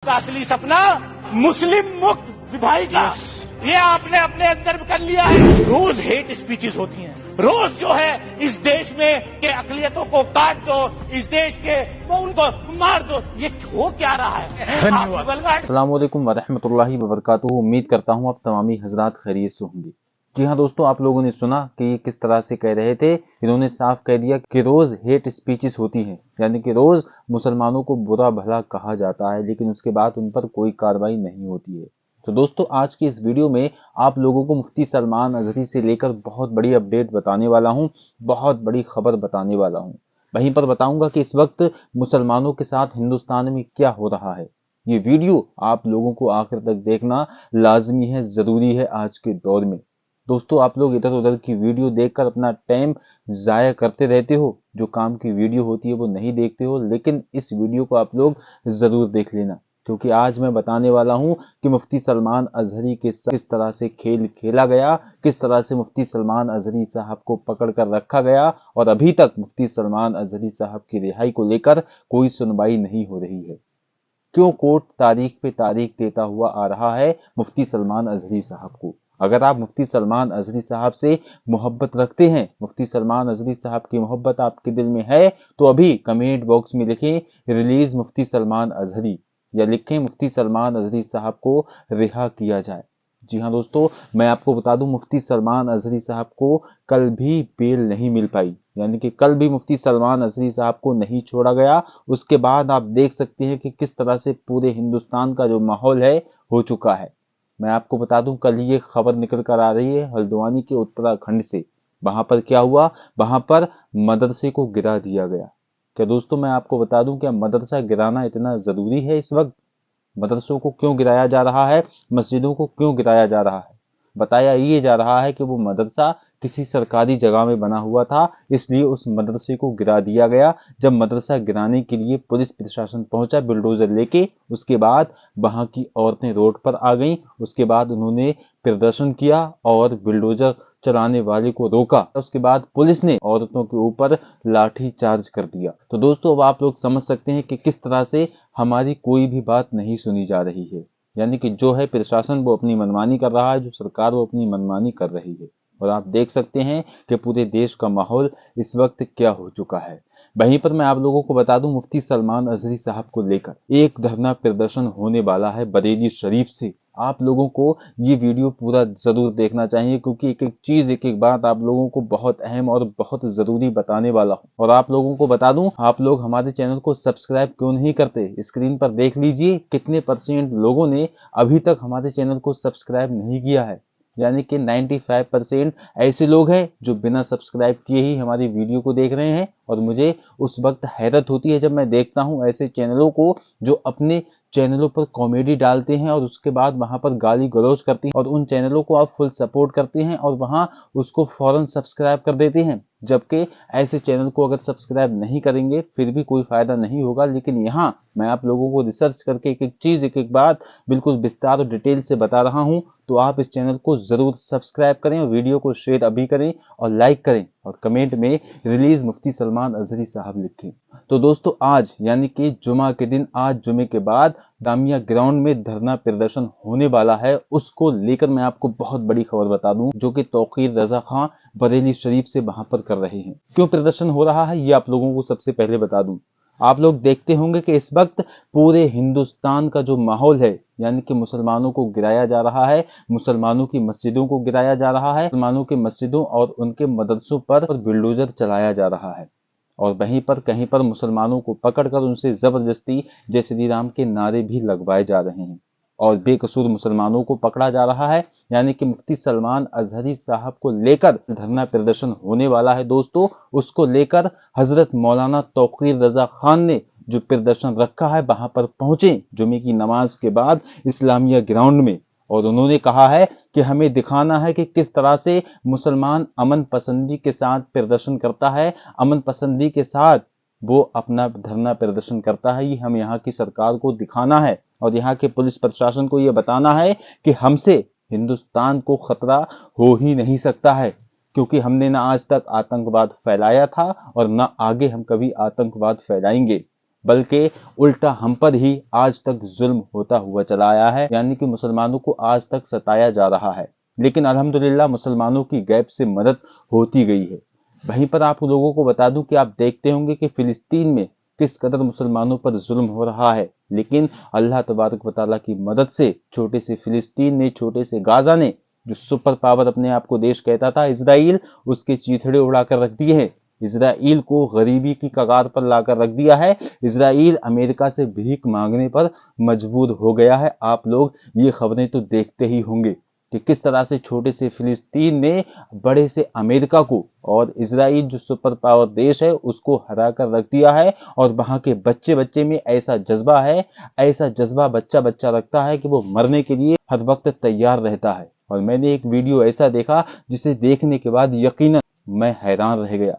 का असली सपना मुस्लिम मुक्त विधायिका, ये आपने अपने अंदर कर लिया है। रोज हेट स्पीचेस होती हैं, रोज जो है इस देश में के अकलियतों को काट दो, इस देश के उनको मार दो, ये हो क्या रहा है। अस्सलाम वालेकुम वरहमतुल्लाहि वबरकातुहू। उम्मीद करता हूँ आप तमामी हजरात खैरियत से होंगे। जी हाँ दोस्तों, आप लोगों ने सुना कि ये किस तरह से कह रहे थे। इन्होंने साफ कह दिया कि रोज हेट स्पीचेस होती हैं, यानी कि रोज मुसलमानों को बुरा भला कहा जाता है, लेकिन उसके बाद उन पर कोई कार्रवाई नहीं होती है। तो दोस्तों, आज की इस वीडियो में आप लोगों को मुफ्ती सलमान अजहरी से लेकर बहुत बड़ी अपडेट बताने वाला हूँ, बहुत बड़ी खबर बताने वाला हूँ। वहीं पर बताऊंगा कि इस वक्त मुसलमानों के साथ हिंदुस्तान में क्या हो रहा है। ये वीडियो आप लोगों को आखिर तक देखना लाजमी है, जरूरी है आज के दौर में। दोस्तों, आप लोग इधर उधर की वीडियो देखकर अपना टाइम जाया करते रहते हो, जो काम की वीडियो होती है वो नहीं देखते हो, लेकिन इस वीडियो को आप लोग जरूर देख लेना, क्योंकि आज मैं बताने वाला हूं कि मुफ्ती सलमान अजहरी के साथ किस तरह से खेल खेला गया, किस तरह से मुफ्ती सलमान अजहरी साहब को पकड़ कर रखा गया और अभी तक मुफ्ती सलमान अजहरी साहब की रिहाई को लेकर कोई सुनवाई नहीं हो रही है। क्यों कोर्ट तारीख पे तारीख देता हुआ आ रहा है मुफ्ती सलमान अजहरी साहब को। अगर आप मुफ्ती सलमान अजहरी साहब से मोहब्बत रखते हैं, मुफ्ती सलमान अजहरी साहब की मोहब्बत आपके दिल में है, तो अभी कमेंट बॉक्स में लिखें रिलीज मुफ्ती सलमान अजहरी, या लिखें मुफ्ती सलमान अजहरी साहब को रिहा किया जाए। जी हाँ दोस्तों, मैं आपको बता दूं, मुफ्ती सलमान अजहरी साहब को कल भी बेल नहीं मिल पाई, यानी कि कल भी मुफ्ती सलमान अजहरी साहब को नहीं छोड़ा गया। उसके बाद आप देख सकते हैं कि किस तरह से पूरे हिंदुस्तान का जो माहौल है हो चुका है। मैं आपको बता दूं, कल ये खबर निकल कर आ रही है हल्द्वानी के उत्तराखंड से। वहां पर क्या हुआ, वहां पर मदरसे को गिरा दिया गया। क्या दोस्तों, मैं आपको बता दूं, क्या मदरसा गिराना इतना जरूरी है इस वक्त? मदरसों को क्यों गिराया जा रहा है, मस्जिदों को क्यों गिराया जा रहा है? बताया ये जा रहा है कि वो मदरसा किसी सरकारी जगह में बना हुआ था, इसलिए उस मदरसे को गिरा दिया गया। जब मदरसा गिराने के लिए पुलिस प्रशासन पहुंचा बिल्डोजर लेके, उसके बाद वहां की औरतें रोड पर आ गईं। उसके बाद उन्होंने प्रदर्शन किया और बिल्डोजर चलाने वाले को रोका। उसके बाद पुलिस ने औरतों के ऊपर लाठी चार्ज कर दिया। तो दोस्तों, अब आप लोग समझ सकते हैं कि किस तरह से हमारी कोई भी बात नहीं सुनी जा रही है, यानी कि जो है प्रशासन वो अपनी मनमानी कर रहा है, जो सरकार वो अपनी मनमानी कर रही है। और आप देख सकते हैं कि पूरे देश का माहौल इस वक्त क्या हो चुका है। वहीं पर मैं आप लोगों को बता दूं, मुफ्ती सलमान अजहरी साहब को लेकर एक धरना प्रदर्शन होने वाला है बरेली शरीफ से। आप लोगों को ये वीडियो पूरा जरूर देखना चाहिए, क्योंकि एक एक चीज, एक एक बात आप लोगों को बहुत अहम और बहुत जरूरी बताने वाला हूं। और आप लोगों को बता दूं, आप लोग हमारे चैनल को सब्सक्राइब क्यों नहीं करते? स्क्रीन पर देख लीजिए कितने % लोगों ने अभी तक हमारे चैनल को सब्सक्राइब नहीं किया है। यानी कि 95% ऐसे लोग हैं जो बिना सब्सक्राइब किए ही हमारी वीडियो को देख रहे हैं। और मुझे उस वक्त हैरत होती है जब मैं देखता हूं ऐसे चैनलों को जो अपने चैनलों पर कॉमेडी डालते हैं और उसके बाद वहां पर गाली गलौज करते हैं, और उन चैनलों को आप फुल सपोर्ट करते हैं और वहां उसको फौरन सब्सक्राइब कर देते हैं। जबकि ऐसे चैनल को अगर सब्सक्राइब नहीं करेंगे फिर भी कोई फायदा नहीं होगा। लेकिन यहाँ मैं आप लोगों को रिसर्च करके एक एक चीज, एक एक बात बिल्कुल विस्तार और डिटेल से बता रहा हूं, तो आप इस चैनल को जरूर सब्सक्राइब करें और वीडियो को शेयर अभी करें और लाइक करें और कमेंट में रिलीज मुफ्ती सलमान अजहरी साहब लिखें। तो दोस्तों, आज यानी कि जुमा के दिन, आज जुमे के बाद जामिया ग्राउंड में धरना प्रदर्शन होने वाला है। उसको लेकर मैं आपको बहुत बड़ी खबर बता दूं, जो कि तौकीर रजा खां बरेली शरीफ से वहां पर कर रहे हैं। क्यों प्रदर्शन हो रहा है ये आप लोगों को सबसे पहले बता दूं। आप लोग देखते होंगे कि इस वक्त पूरे हिंदुस्तान का जो माहौल है, यानी कि मुसलमानों को गिराया जा रहा है, मुसलमानों की मस्जिदों को गिराया जा रहा है, मुसलमानों के मस्जिदों और उनके मदरसों पर बिल्डोजर चलाया जा रहा है। और वहीं पर कहीं पर मुसलमानों को पकड़कर उनसे जबरदस्ती जय श्री राम के नारे भी लगवाए जा रहे हैं और बेकसूर मुसलमानों को पकड़ा जा रहा है। यानी कि मुफ्ती सलमान अजहरी साहब को लेकर धरना प्रदर्शन होने वाला है दोस्तों। उसको लेकर हजरत मौलाना तौकीर रजा खान ने जो प्रदर्शन रखा है, वहां पर पहुंचे जुमे की नमाज के बाद इस्लामिया ग्राउंड में, और उन्होंने कहा है कि हमें दिखाना है कि किस तरह से मुसलमान अमन पसंदी के साथ प्रदर्शन करता है, अमन पसंदी के साथ वो अपना धरना प्रदर्शन करता है। ये हम यहाँ की सरकार को दिखाना है और यहाँ के पुलिस प्रशासन को ये बताना है कि हमसे हिंदुस्तान को खतरा हो ही नहीं सकता है, क्योंकि हमने ना आज तक आतंकवाद फैलाया था और ना आगे हम कभी आतंकवाद फैलाएंगे। बल्कि उल्टा हम पर ही आज तक जुल्म होता हुआ चला आया है, यानी कि मुसलमानों को आज तक सताया जा रहा है। लेकिन अल्हम्दुलिल्लाह मुसलमानों की गैब से मदद होती गई है। वहीं पर आप लोगों को बता दूं कि आप देखते होंगे कि फिलिस्तीन में किस कदर मुसलमानों पर जुल्म हो रहा है, लेकिन अल्लाह तबारक व तआला की मदद से छोटे से फिलिस्तीन ने, छोटे से गाजा ने, जो सुपर पावर अपने आप को देश कहता था इजराइल, उसके चीथड़े उड़ाकर रख दिए हैं। इजराइल को गरीबी की कगार पर लाकर रख दिया है। इजराइल अमेरिका से भीख मांगने पर मजबूर हो गया है। आप लोग ये खबरें तो देखते ही होंगे कि किस तरह से छोटे से फिलिस्तीन ने बड़े से अमेरिका को और इजराइल जो सुपर पावर देश है उसको हरा कर रख दिया है। और वहां के बच्चे बच्चे में ऐसा जज्बा है, ऐसा जज्बा बच्चा बच्चा रखता है कि वो मरने के लिए हर वक्त तैयार रहता है। और मैंने एक वीडियो ऐसा देखा जिसे देखने के बाद यकीनन मैं हैरान रह गया।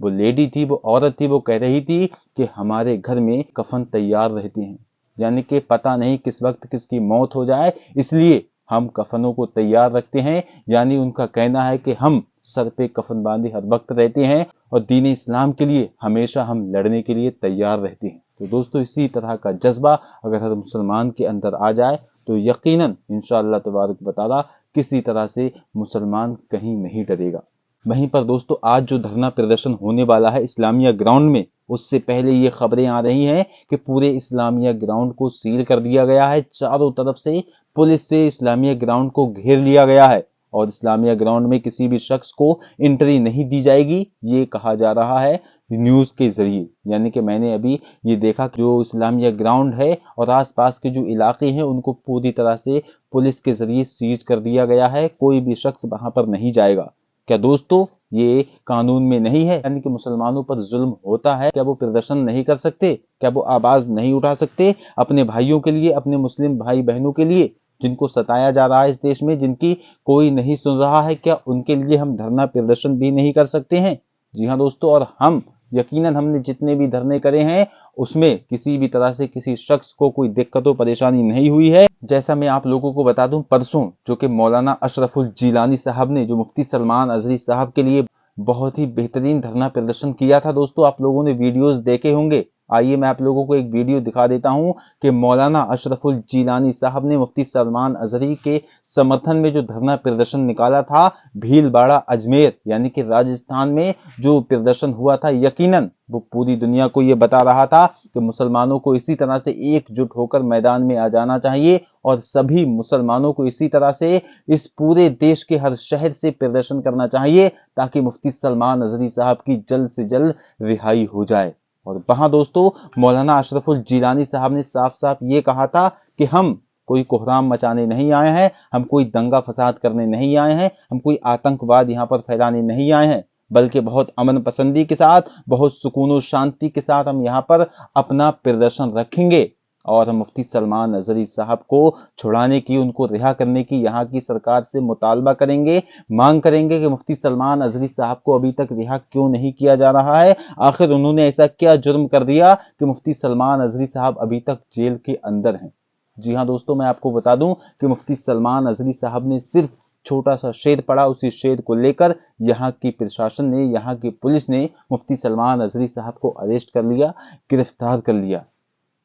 वो लेडी थी, वो औरत थी, वो कह रही थी कि हमारे घर में कफन तैयार रहते हैं, यानी कि पता नहीं किस वक्त किसकी मौत हो जाए, इसलिए हम कफनों को तैयार रखते हैं। यानी उनका कहना है कि हम सर पे कफन बांधे हर वक्त रहते हैं और दीन इस्लाम के लिए हमेशा हम लड़ने के लिए तैयार रहते हैं। तो दोस्तों, इसी तरह का जज्बा अगर हर मुसलमान के अंदर आ जाए तो यकीनन इंशाअल्लाह तबारक व तआला किसी तरह से मुसलमान कहीं नहीं डरेगा। वहीं पर दोस्तों, आज जो धरना प्रदर्शन होने वाला है इस्लामिया ग्राउंड में, उससे पहले ये खबरें आ रही हैं कि पूरे इस्लामिया ग्राउंड को सील कर दिया गया है। चारों तरफ से पुलिस से इस्लामिया ग्राउंड को घेर लिया गया है और इस्लामिया ग्राउंड में किसी भी शख्स को एंट्री नहीं दी जाएगी, ये कहा जा रहा है न्यूज के जरिए। यानी कि मैंने अभी ये देखा कि जो इस्लामिया ग्राउंड है और आसपास के जो इलाके हैं उनको पूरी तरह से पुलिस के जरिए सीज कर दिया गया है। कोई भी शख्स वहां पर नहीं जाएगा। क्या दोस्तों, ये कानून में नहीं है? यानी कि मुसलमानों पर जुल्म होता है, क्या वो प्रदर्शन नहीं कर सकते? क्या वो आवाज नहीं उठा सकते अपने भाइयों के लिए, अपने मुस्लिम भाई बहनों के लिए जिनको सताया जा रहा है इस देश में, जिनकी कोई नहीं सुन रहा है? क्या उनके लिए हम धरना प्रदर्शन भी नहीं कर सकते हैं? जी हाँ दोस्तों, और हम यकीनन हमने जितने भी धरने करे हैं उसमें किसी भी तरह से किसी शख्स को कोई दिक्कत और परेशानी नहीं हुई है। जैसा मैं आप लोगों को बता दूं, परसों जो कि मौलाना अशरफुल जिलानी साहब ने, जो मुफ्ती सलमान अजहरी साहब के लिए बहुत ही बेहतरीन धरना प्रदर्शन किया था, दोस्तों आप लोगों ने वीडियोस देखे होंगे। आइए मैं आप लोगों को एक वीडियो दिखा देता हूं कि मौलाना अशरफुल जिलानी साहब ने मुफ्ती सलमान अजहरी के समर्थन में जो धरना प्रदर्शन निकाला था भीलवाड़ा अजमेर यानी कि राजस्थान में जो प्रदर्शन हुआ था, यकीनन वो पूरी दुनिया को ये बता रहा था कि मुसलमानों को इसी तरह से एकजुट होकर मैदान में आ जाना चाहिए और सभी मुसलमानों को इसी तरह से इस पूरे देश के हर शहर से प्रदर्शन करना चाहिए ताकि मुफ्ती सलमान अजहरी साहब की जल्द से जल्द रिहाई हो जाए। और वहां दोस्तों मौलाना अशरफुल जिलानी साहब ने साफ साफ ये कहा था कि हम कोई कोहराम मचाने नहीं आए हैं, हम कोई दंगा फसाद करने नहीं आए हैं, हम कोई आतंकवाद यहाँ पर फैलाने नहीं आए हैं, बल्कि बहुत अमन पसंदी के साथ, बहुत सुकून और शांति के साथ हम यहाँ पर अपना प्रदर्शन रखेंगे और हम मुफ्ती सलमान अजहरी साहब को छुड़ाने की, उनको रिहा करने की यहाँ की सरकार से मुतालबा करेंगे, मांग करेंगे कि मुफ्ती सलमान अजहरी साहब को अभी तक रिहा क्यों नहीं किया जा रहा है। आखिर उन्होंने ऐसा क्या जुर्म कर दिया कि मुफ्ती सलमान अजहरी साहब अभी तक जेल के अंदर हैं। जी हाँ दोस्तों, मैं आपको बता दूं कि मुफ्ती सलमान अजहरी साहब ने सिर्फ छोटा सा शेर पड़ा, उसी शेर को लेकर यहाँ की प्रशासन ने, यहाँ की पुलिस ने मुफ्ती सलमान अजहरी साहब को अरेस्ट कर लिया, गिरफ्तार कर लिया।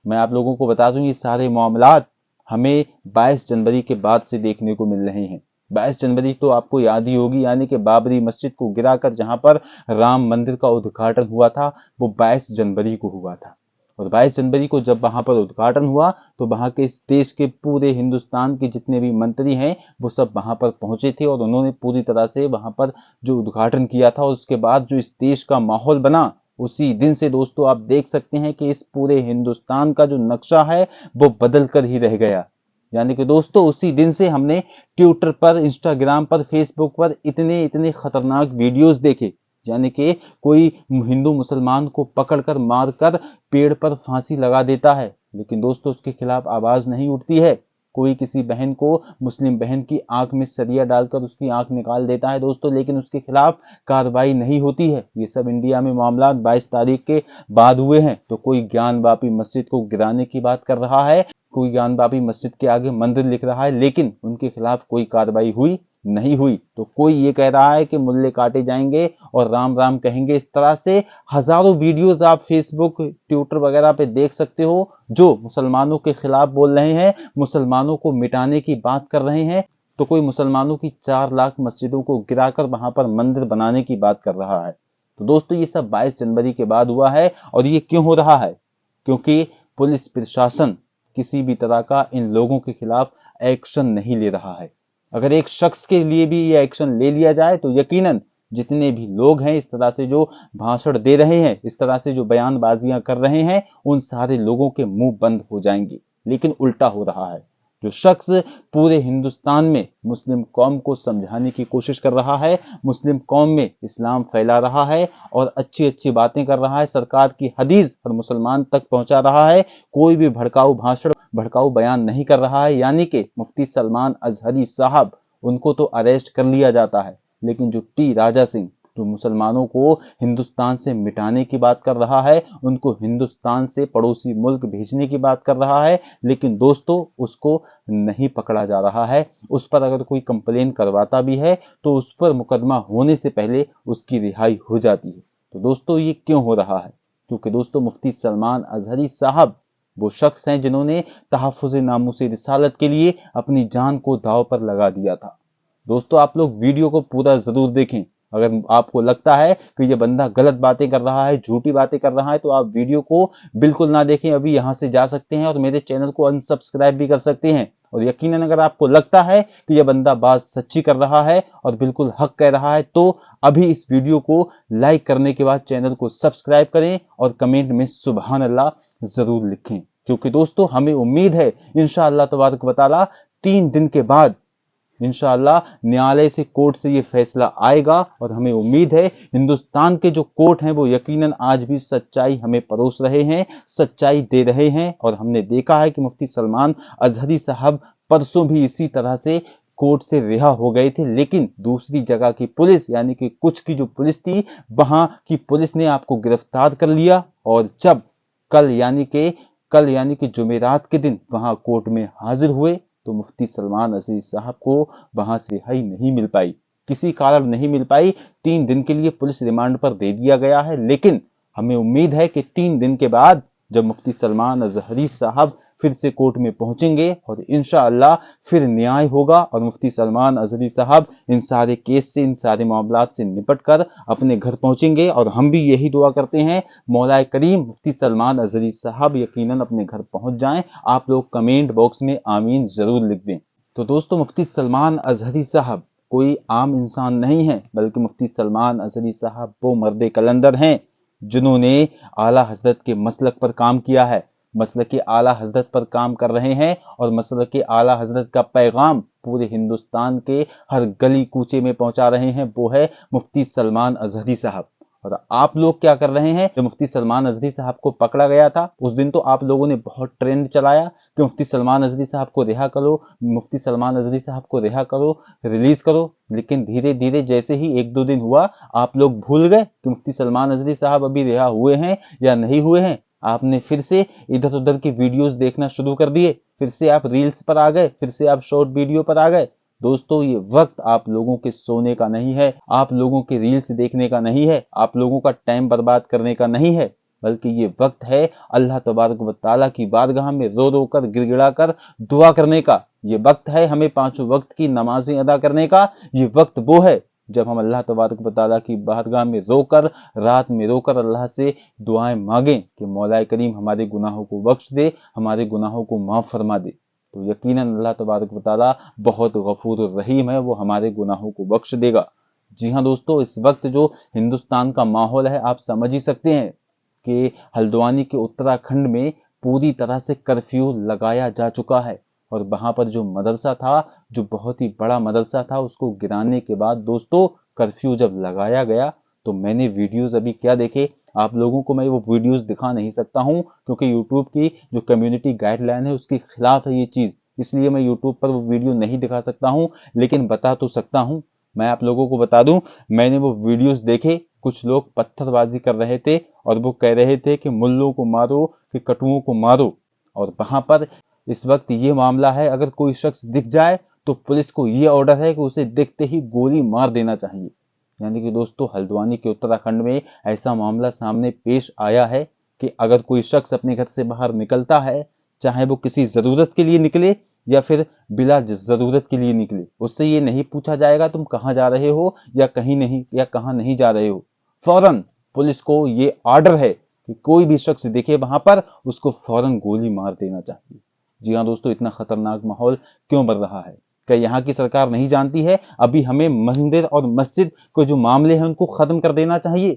मैं आप लोगों को बता दूं ये सारे मामलात हमें 22 जनवरी के बाद से देखने को मिल रहे हैं। 22 जनवरी तो आपको याद ही होगी, यानी कि बाबरी मस्जिद को गिराकर जहां पर राम मंदिर का उद्घाटन हुआ था वो 22 जनवरी को हुआ था। और 22 जनवरी को जब वहां पर उद्घाटन हुआ तो वहां के इस देश के पूरे हिंदुस्तान के जितने भी मंत्री हैं वो सब वहां पर पहुंचे थे और उन्होंने पूरी तरह से वहां पर जो उद्घाटन किया था। उसके बाद जो इस देश का माहौल बना, उसी दिन से दोस्तों आप देख सकते हैं कि इस पूरे हिंदुस्तान का जो नक्शा है वो बदल कर ही रह गया। यानी कि दोस्तों उसी दिन से हमने ट्विटर पर, इंस्टाग्राम पर, फेसबुक पर इतने इतने खतरनाक वीडियोस देखे, यानी कि कोई हिंदू मुसलमान को पकड़कर मारकर पेड़ पर फांसी लगा देता है, लेकिन दोस्तों उसके खिलाफ आवाज नहीं उठती है। कोई किसी बहन को, मुस्लिम बहन की आंख में सरिया डालकर उसकी आंख निकाल देता है दोस्तों, लेकिन उसके खिलाफ कार्रवाई नहीं होती है। ये सब इंडिया में मामला 22 तारीख के बाद हुए हैं। तो कोई ज्ञान वापी मस्जिद को गिराने की बात कर रहा है, कोई ज्ञान वापी मस्जिद के आगे मंदिर लिख रहा है, लेकिन उनके खिलाफ कोई कार्रवाई हुई नहीं हुई तो कोई ये कह रहा है कि मुल्ले काटे जाएंगे और राम राम कहेंगे। इस तरह से हजारों वीडियोस आप फेसबुक ट्विटर वगैरह पे देख सकते हो जो मुसलमानों के खिलाफ बोल रहे हैं, मुसलमानों को मिटाने की बात कर रहे हैं। तो कोई मुसलमानों की 4 लाख मस्जिदों को गिराकर वहां पर मंदिर बनाने की बात कर रहा है। तो दोस्तों ये सब 22 जनवरी के बाद हुआ है। और ये क्यों हो रहा है? क्योंकि पुलिस प्रशासन किसी भी तरह का इन लोगों के खिलाफ एक्शन नहीं ले रहा है। अगर एक शख्स के लिए भी ये एक्शन ले लिया जाए तो यकीनन जितने भी लोग हैं इस तरह से जो भाषण दे रहे हैं, इस तरह से जो बयानबाजियां कर रहे हैं, उन सारे लोगों के मुंह बंद हो जाएंगे। लेकिन उल्टा हो रहा है। जो शख्स पूरे हिंदुस्तान में मुस्लिम कौम को समझाने की कोशिश कर रहा है, मुस्लिम कौम में इस्लाम फैला रहा है और अच्छी अच्छी बातें कर रहा है, सरकार की हदीस और मुसलमान तक पहुंचा रहा है, कोई भी भड़काऊ भाषण भड़काऊ बयान नहीं कर रहा है, यानी कि मुफ्ती सलमान अजहरी साहब, उनको तो अरेस्ट कर लिया जाता है। लेकिन जो टी राजा सिंह जो मुसलमानों को हिंदुस्तान से मिटाने की बात कर रहा है, उनको हिंदुस्तान से पड़ोसी मुल्क भेजने की बात कर रहा है, लेकिन दोस्तों उसको नहीं पकड़ा जा रहा है। उस पर अगर कोई कंप्लेन करवाता भी है तो उस पर मुकदमा होने से पहले उसकी रिहाई हो जाती है। तो दोस्तों ये क्यों हो रहा है? क्योंकि दोस्तों मुफ्ती सलमान अजहरी साहब वो शख्स हैं जिन्होंने तहफ़्फ़ुज़ नामूस रिसालत के लिए अपनी जान को दांव पर लगा दिया था। दोस्तों आप लोग वीडियो को पूरा जरूर देखें। अगर आपको लगता है कि ये बंदा गलत बातें कर रहा है, झूठी बातें कर रहा है, तो आप वीडियो को बिल्कुल ना देखें, अभी यहां से जा सकते हैं और मेरे चैनल को अनसब्सक्राइब भी कर सकते हैं। और यकीनन अगर आपको लगता है कि यह बंदा बात सच्ची कर रहा है और बिल्कुल हक कह रहा है तो अभी इस वीडियो को लाइक करने के बाद चैनल को सब्सक्राइब करें और कमेंट में सुभान अल्लाह जरूर लिखें। क्योंकि दोस्तों हमें उम्मीद है इंशाअल्लाह तबारक व तआला 3 दिन के बाद इंशाअल्लाह न्यायालय से, कोर्ट से ये फैसला आएगा और हमें उम्मीद है हिंदुस्तान के जो कोर्ट हैं वो यकीनन आज भी सच्चाई हमें परोस रहे हैं, सच्चाई दे रहे हैं। और हमने देखा है कि मुफ्ती सलमान अजहरी साहब परसों भी इसी तरह से कोर्ट से रिहा हो गए थे, लेकिन दूसरी जगह की पुलिस यानी कि कुछ की जो पुलिस थी वहां की पुलिस ने आपको गिरफ्तार कर लिया। और जब कल यानी कि जुमेरात के दिन वहां कोर्ट में हाजिर हुए तो मुफ्ती सलमान अजहरी साहब को वहां से रिहाई नहीं मिल पाई, किसी कारण नहीं मिल पाई। 3 दिन के लिए पुलिस रिमांड पर दे दिया गया है। लेकिन हमें उम्मीद है कि 3 दिन के बाद जब मुफ्ती सलमान अजहरी साहब फिर से कोर्ट में पहुंचेंगे और इंशाअल्लाह फिर न्याय होगा और मुफ्ती सलमान अजहरी साहब इन सारे केस से, इन सारे मामलात से निपट कर अपने घर पहुंचेंगे। और हम भी यही दुआ करते हैं मौला करीम मुफ्ती सलमान अजहरी साहब यकीनन अपने घर पहुंच जाएं। आप लोग कमेंट बॉक्स में आमीन जरूर लिख दें। तो दोस्तों मुफ्ती सलमान अजहरी साहब कोई आम इंसान नहीं है, बल्कि मुफ्ती सलमान अजहरी साहब वो मर्द कलंदर हैं जिन्होंने आला हजरत के मसलक पर काम किया है, मसलक के आला हजरत पर काम कर रहे हैं और मसलक के आला हजरत का पैगाम पूरे हिंदुस्तान के हर गली कूचे में पहुंचा रहे हैं। वो है मुफ्ती सलमान अजहरी साहब। और आप लोग क्या कर रहे हैं? जब मुफ्ती सलमान अजहरी साहब को पकड़ा गया था उस दिन तो आप लोगों ने बहुत ट्रेंड चलाया कि मुफ्ती सलमान अजहरी साहब को रिहा करो, मुफ्ती सलमान अजहरी साहब को रिहा करो, रिलीज करो। लेकिन धीरे धीरे जैसे ही 1-2 दिन हुआ आप लोग भूल गए कि मुफ्ती सलमान अजहरी साहब अभी रिहा हुए हैं या नहीं हुए हैं। आपने फिर से इधर उधर की वीडियोस देखना शुरू कर दिए, फिर से आप रील्स पर आ गए, फिर से आप शॉर्ट वीडियो पर आ गए। दोस्तों ये वक्त आप लोगों के सोने का नहीं है, आप लोगों के रील्स देखने का नहीं है, आप लोगों का टाइम बर्बाद करने का नहीं है, बल्कि ये वक्त है अल्लाह तबारक व तआला की बारगाह में रो रो कर गिड़गिड़ा कर दुआ करने का। ये वक्त है हमें 5 वक्त की नमाजें अदा करने का। ये वक्त वो है जब हम अल्लाह तबारक व तआला की बारगाह में रोकर, रात में रोकर अल्लाह से दुआएं मांगें कि मौला करीम हमारे गुनाहों को बख्श दे, हमारे गुनाहों को माफ फरमा दे। तो यकीनन अल्लाह तबारक व तआला बहुत गफूर रहीम है, वो हमारे गुनाहों को बख्श देगा। जी हाँ दोस्तों, इस वक्त जो हिंदुस्तान का माहौल है आप समझ ही सकते हैं कि हल्द्वानी के उत्तराखंड में पूरी तरह से कर्फ्यू लगाया जा चुका है। और वहां पर जो मदरसा था, जो बहुत ही बड़ा मदरसा था, उसको गिराने के बाद दोस्तों कर्फ्यू जब लगाया गया तो मैंने वीडियोस अभी क्या देखे, आप लोगों को मैं वो वीडियोस दिखा नहीं सकता हूं क्योंकि यूट्यूब की जो कम्युनिटी गाइडलाइन है उसके खिलाफ है ये चीज, इसलिए मैं यूट्यूब पर वो वीडियो नहीं दिखा सकता हूं। लेकिन बता तो सकता हूं, मैं आप लोगों को बता दूं, मैंने वो वीडियोस देखे। कुछ लोग पत्थरबाजी कर रहे थे और वो कह रहे थे कि मुल्लों को मारो, कि कटुओं को मारो। और वहां पर इस वक्त ये मामला है, अगर कोई शख्स दिख जाए तो पुलिस को ये ऑर्डर है कि उसे देखते ही गोली मार देना चाहिए। यानी कि दोस्तों हल्द्वानी के उत्तराखंड में ऐसा मामला सामने पेश आया है कि अगर कोई शख्स अपने घर से बाहर निकलता है, चाहे वो किसी जरूरत के लिए निकले या फिर बिला जरूरत के लिए निकले, उससे ये नहीं पूछा जाएगा तुम कहाँ जा रहे हो या कहाँ नहीं जा रहे हो। फौरन पुलिस को ये ऑर्डर है कि कोई भी शख्स दिखे वहां पर उसको फौरन गोली मार देना चाहिए। जी हाँ दोस्तों, इतना खतरनाक माहौल क्यों बढ़ रहा है? क्या यहाँ की सरकार नहीं जानती है अभी हमें मंदिर और मस्जिद के जो मामले हैं उनको खत्म कर देना चाहिए?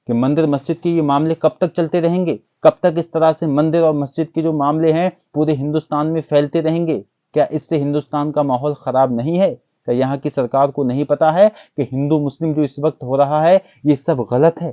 कि मंदिर मस्जिद के ये मामले कब तक चलते रहेंगे? कब तक इस तरह से मंदिर और मस्जिद के जो मामले हैं पूरे हिंदुस्तान में फैलते रहेंगे? क्या इससे हिंदुस्तान का माहौल खराब नहीं है? क्या यहाँ की सरकार को नहीं पता है कि हिंदू मुस्लिम जो इस वक्त हो रहा है ये सब गलत है?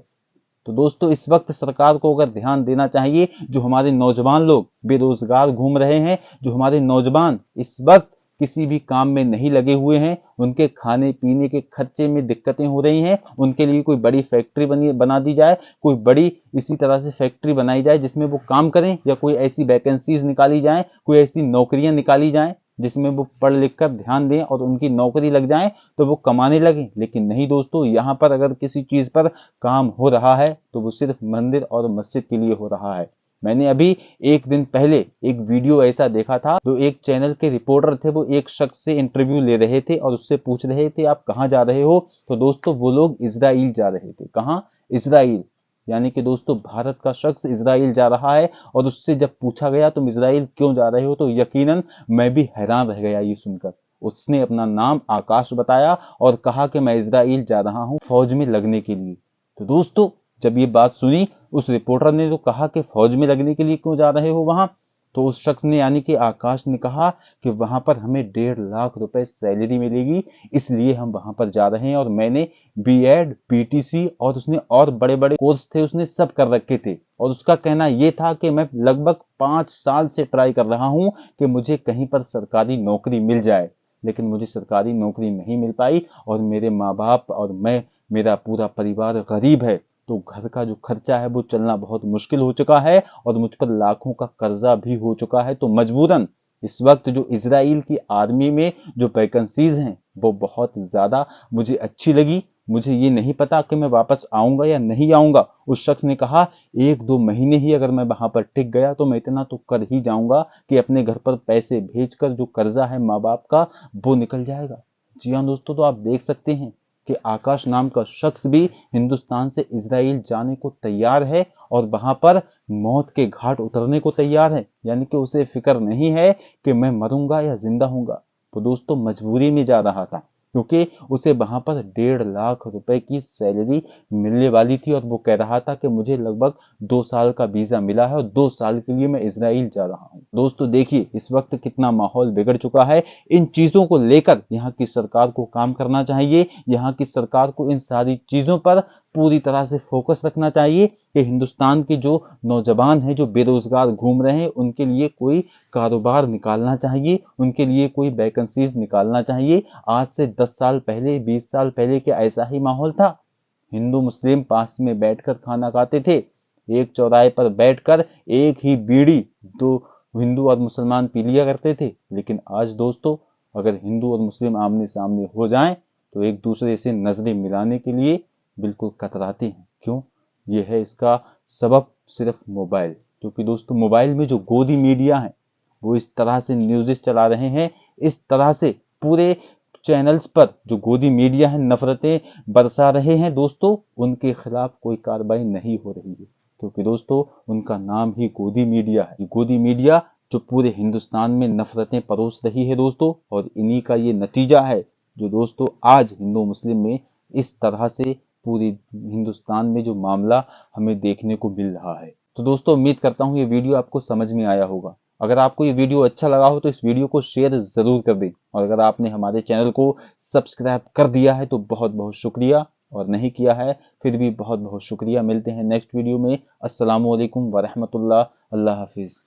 तो दोस्तों इस वक्त सरकार को अगर ध्यान देना चाहिए, जो हमारे नौजवान लोग बेरोजगार घूम रहे हैं, जो हमारे नौजवान इस वक्त किसी भी काम में नहीं लगे हुए हैं, उनके खाने पीने के खर्चे में दिक्कतें हो रही हैं, उनके लिए कोई बड़ी फैक्ट्री बना दी जाए, कोई बड़ी इसी तरह से फैक्ट्री बनाई जाए जिसमें वो काम करें, या कोई ऐसी वैकेंसीज निकाली जाए, कोई ऐसी नौकरियां निकाली जाए जिसमें वो पढ़ लिख कर ध्यान दें और उनकी नौकरी लग जाए तो वो कमाने लगे। लेकिन नहीं दोस्तों, यहाँ पर अगर किसी चीज पर काम हो रहा है तो वो सिर्फ मंदिर और मस्जिद के लिए हो रहा है। मैंने अभी एक दिन पहले एक वीडियो ऐसा देखा था, तो एक चैनल के रिपोर्टर थे, वो एक शख्स से इंटरव्यू ले रहे थे और उससे पूछ रहे थे आप कहाँ जा रहे हो? तो दोस्तों वो लोग इजराइल जा रहे थे। कहाँ? इजराइल। यानी कि दोस्तों भारत का शख्स इजराइल जा रहा है और उससे जब पूछा गया तुम इजराइल क्यों जा रहे हो, तो यकीनन मैं भी हैरान रह गया ये सुनकर। उसने अपना नाम आकाश बताया और कहा कि मैं इजराइल जा रहा हूं फौज में लगने के लिए। तो दोस्तों जब ये बात सुनी, उस रिपोर्टर ने तो कहा कि फौज में लगने के लिए क्यों जा रहे हो वहां, तो उस शख्स ने यानी कि आकाश ने कहा कि वहां पर हमें 1.5 लाख रुपए सैलरी मिलेगी, इसलिए हम वहां पर जा रहे हैं। और मैंने बीएड, पीटीसी और उसने और बड़े बड़े कोर्स थे उसने सब कर रखे थे, और उसका कहना यह था कि मैं लगभग 5 साल से ट्राई कर रहा हूं कि मुझे कहीं पर सरकारी नौकरी मिल जाए, लेकिन मुझे सरकारी नौकरी नहीं मिल पाई और मेरे माँ बाप और मेरा पूरा परिवार गरीब है, तो घर का जो खर्चा है वो चलना बहुत मुश्किल हो चुका है और मुझ पर लाखों का कर्जा भी हो चुका है। तो मजबूरन इस वक्त जो इजराइल की आर्मी में जो वैकेंसीज हैं वो बहुत ज्यादा मुझे अच्छी लगी। मुझे ये नहीं पता कि मैं वापस आऊंगा या नहीं आऊंगा। उस शख्स ने कहा 1-2 महीने ही अगर मैं वहां पर टिक गया तो मैं इतना तो कर ही जाऊंगा कि अपने घर पर पैसे भेजकर जो कर्जा है माँ बाप का वो निकल जाएगा। जी हाँ दोस्तों, तो आप देख सकते हैं कि आकाश नाम का शख्स भी हिंदुस्तान से इजराइल जाने को तैयार है और वहां पर मौत के घाट उतरने को तैयार है। यानी कि उसे फिक्र नहीं है कि मैं मरूंगा या जिंदा हूंगा। तो दोस्तों मजबूरी में जा रहा था क्योंकि उसे वहां पर 1.5 लाख रुपए की सैलरी मिलने वाली थी और वो कह रहा था कि मुझे लगभग 2 साल का वीजा मिला है और 2 साल के लिए मैं इजराइल जा रहा हूं। दोस्तों देखिए इस वक्त कितना माहौल बिगड़ चुका है। इन चीजों को लेकर यहाँ की सरकार को काम करना चाहिए। यहाँ की सरकार को इन सारी चीजों पर पूरी तरह से फोकस रखना चाहिए कि हिंदुस्तान के जो नौजवान हैं जो बेरोजगार घूम रहे हैं उनके लिए कोई कारोबार निकालना चाहिए, उनके लिए कोई वैकेंसीज निकालना चाहिए। आज से 10 साल पहले, 20 साल पहले क्या ऐसा ही माहौल था? हिंदू मुस्लिम पास में बैठकर खाना खाते थे, एक चौराहे पर बैठकर एक ही बीड़ी दो हिंदू और मुसलमान पी लिया करते थे। लेकिन आज दोस्तों अगर हिंदू और मुस्लिम आमने सामने हो जाएं तो एक दूसरे से नजरें मिलाने के लिए बिल्कुल कतराते हैं। क्यों? यह है इसका सबब सिर्फ मोबाइल। क्योंकि दोस्तों मोबाइल में जो गोदी मीडिया है वो इस तरह से न्यूज़ चला रहे हैं, इस तरह से पूरे चैनल्स पर जो गोदी मीडिया है नफरतें बरसा रहे हैं। दोस्तों उनके खिलाफ कोई कार्रवाई नहीं हो रही है क्योंकि दोस्तों उनका नाम ही गोदी मीडिया है। गोदी मीडिया जो पूरे हिंदुस्तान में नफरतें परोस रही है दोस्तों, और इन्हीं का ये नतीजा है जो दोस्तों आज हिंदू मुस्लिम में इस तरह से पूरे हिंदुस्तान में जो मामला हमें देखने को मिल रहा है। तो दोस्तों उम्मीद करता हूँ ये वीडियो आपको समझ में आया होगा। अगर आपको ये वीडियो अच्छा लगा हो तो इस वीडियो को शेयर जरूर कर दें, और अगर आपने हमारे चैनल को सब्सक्राइब कर दिया है तो बहुत बहुत शुक्रिया, और नहीं किया है फिर भी बहुत बहुत शुक्रिया। मिलते हैं नेक्स्ट वीडियो में। अस्सलामु अलैकुम वरहमतुल्लाह। अल्लाह हाफिज।